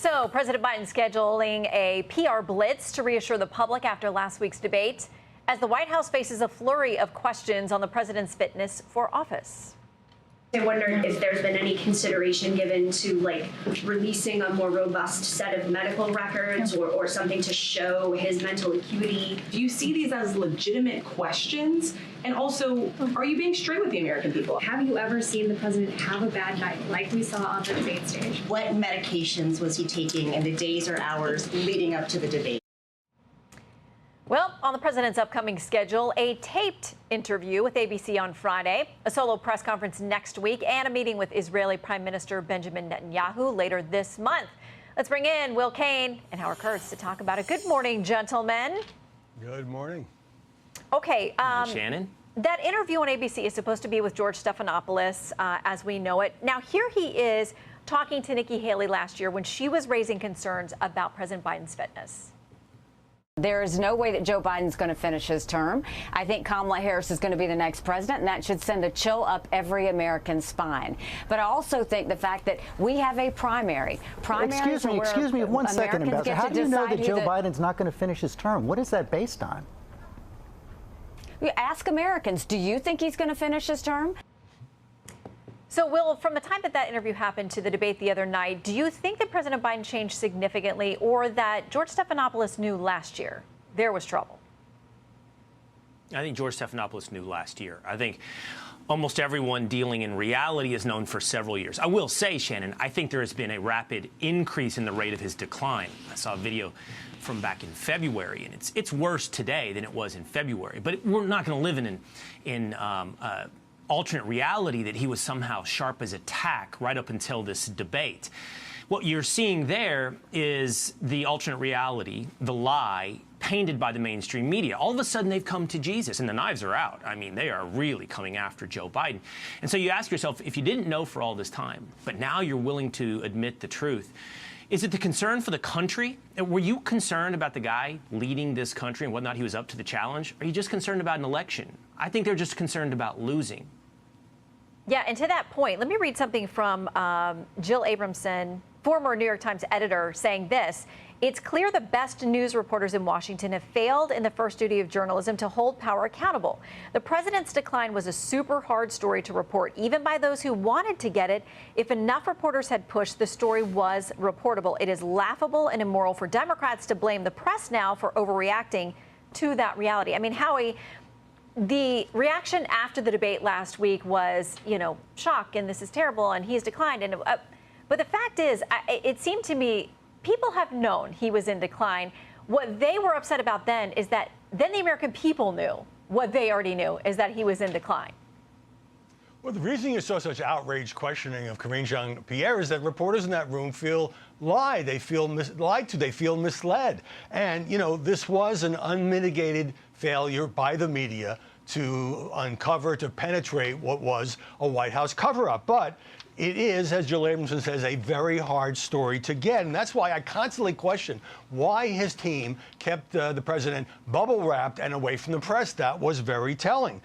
So, President Biden scheduling a PR blitz to reassure the public after last week's debate as the White House faces a flurry of questions on the president's fitness for office. I wonder if there's been any consideration given to releasing a more robust set of medical records or something to show his mental acuity. Do you see these as legitimate questions? And also, are you being straight with the American people? Have you ever seen the president have a bad night like we saw on the debate stage? What medications was he taking in the days or hours leading up to the debate? Well, on the president's upcoming schedule, a taped interview with ABC on Friday, a solo press conference next week, and a meeting with Israeli Prime Minister Benjamin Netanyahu later this month. Let's bring in Will Cain and Howard Kurtz to talk about it. Good morning, gentlemen. Good morning. Okay. Shannon? That interview on ABC is supposed to be with George Stephanopoulos, as we know it. Now, here he is talking to Nikki Haley last year when she was raising concerns about President Biden's fitness. There is no way that Joe Biden's going to finish his term. I think Kamala Harris is going to be the next president, and that should send a chill up every American spine. But I also think the fact that we have a primary. Excuse me 1 second, Ambassador. How do you know that Joe Biden's not going to finish his term? What is that based on? You ask Americans, do you think he's going to finish his term? So, Will, from the time that interview happened to the debate the other night, do you think that President Biden changed significantly, or that George Stephanopoulos knew last year there was trouble? I think George Stephanopoulos knew last year. I think almost everyone dealing in reality is known for several years. I will say, Shannon, I think there has been a rapid increase in the rate of his decline. I saw a video from back in February, and it's worse today than it was in February. But we're not going to live in alternate reality that he was somehow sharp as a tack right up until this debate. What you're seeing there is the alternate reality, the lie painted by the mainstream media. All of a sudden, they've come to Jesus, and the knives are out. I mean, they are really coming after Joe Biden. And so you ask yourself, if you didn't know for all this time, but now you're willing to admit the truth, is it the concern for the country? Were you concerned about the guy leading this country and whether or not he was up to the challenge? Or are you just concerned about an election? I think they're just concerned about losing. Yeah, and to that point, let me read something from Jill Abramson, former New York Times editor, saying this: "It's clear the best news reporters in Washington have failed in the first duty of journalism to hold power accountable. The president's decline was a super hard story to report, even by those who wanted to get it. If enough reporters had pushed, the story was reportable. It is laughable and immoral for Democrats to blame the press now for overreacting to that reality." I mean, Howie, the reaction after the debate last week was, shock, and this is terrible, and he's declined. And but the fact is, it seemed to me people have known he was in decline. What they were upset about then is that then the American people knew what they already knew, is that he was in decline. Well, the reason you saw such outraged questioning of Karine Jean-Pierre is that reporters in that room feel lied. They feel lied to. They feel misled. And, this was an unmitigated failure by the media to uncover, to penetrate what was a White House cover-up. But it is, as Jill Abramson says, a very hard story to get. And that's why I constantly question why his team kept the president bubble-wrapped and away from the press. That was very telling.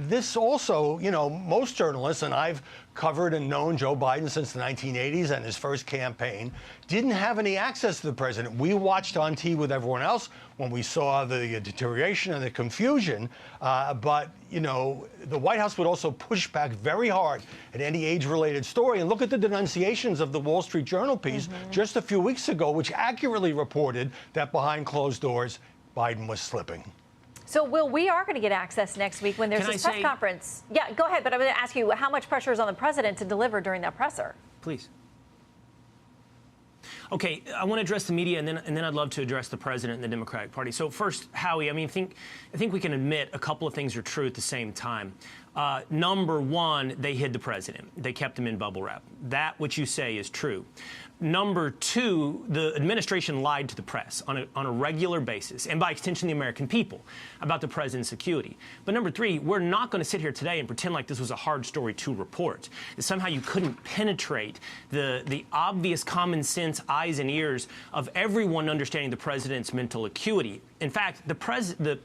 This also, most journalists, and I've covered and known Joe Biden since the 1980s and his first campaign, didn't have any access to the president. We watched on TV with everyone else when we saw the deterioration and the confusion. But, the White House would also push back very hard at any age-related story. And look at the denunciations of the Wall Street Journal piece just a few weeks ago, which accurately reported that behind closed doors, Biden was slipping. So, Will, we are going to get access next week when there's this press conference. Yeah, go ahead. But I'm going to ask you, how much pressure is on the president to deliver during that presser? Please. Okay, I want to address the media, and then I'd love to address the president and the Democratic Party. So first, Howie, I think we can admit a couple of things are true at the same time. Number one, they hid the president. They kept him in bubble wrap. That, what you say, is true. Number two, the administration lied to the press on a regular basis, and by extension, the American people, about the president's security. But number three, we're not going to sit here today and pretend like this was a hard story to report. That somehow you couldn't penetrate the obvious common sense eyes and ears of everyone understanding the president's mental acuity. In fact, the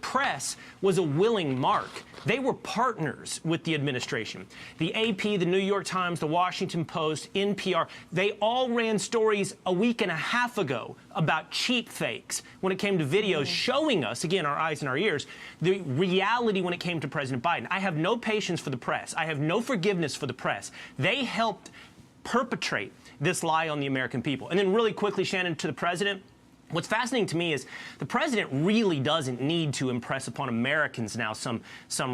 press was a willing mark. They were partners with the administration. The AP, the New York Times, the Washington Post, NPR, they all ran stories a week and a half ago about cheap fakes when it came to videos showing us, again, our eyes and our ears, the reality when it came to President Biden. I have no patience for the press. I have no forgiveness for the press. They helped perpetrate this lie on the American people. And then really quickly, Shannon, to the president. What's fascinating to me is the president really doesn't need to impress upon Americans now some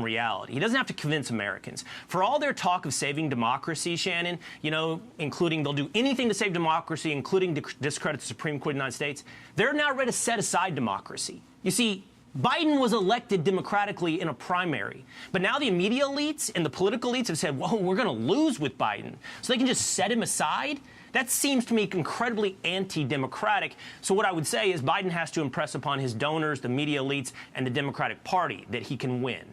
reality. He doesn't have to convince Americans. For all their talk of saving democracy, Shannon, you know, including they'll do anything to save democracy, including discredit the Supreme Court of the United States, they're now ready to set aside democracy. You see, Biden was elected democratically in a primary, but now the media elites and the political elites have said, whoa, we're going to lose with Biden, so they can just set him aside. That seems to me incredibly anti-democratic. So what I would say is Biden has to impress upon his donors, the media elites, and the Democratic Party that he can win.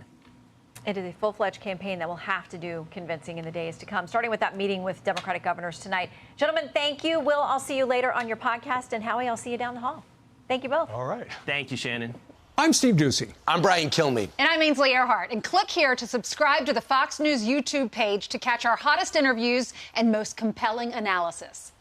It is a full-fledged campaign that will have to do convincing in the days to come, starting with that meeting with Democratic governors tonight. Gentlemen, thank you. Will, I'll see you later on your podcast, and Howie, I'll see you down the hall. Thank you both. All right. Thank you, Shannon. I'm Steve Ducey. I'm Brian Kilmeade. And I'm Ainsley Earhart. And click here to subscribe to the Fox News YouTube page to catch our hottest interviews and most compelling analysis.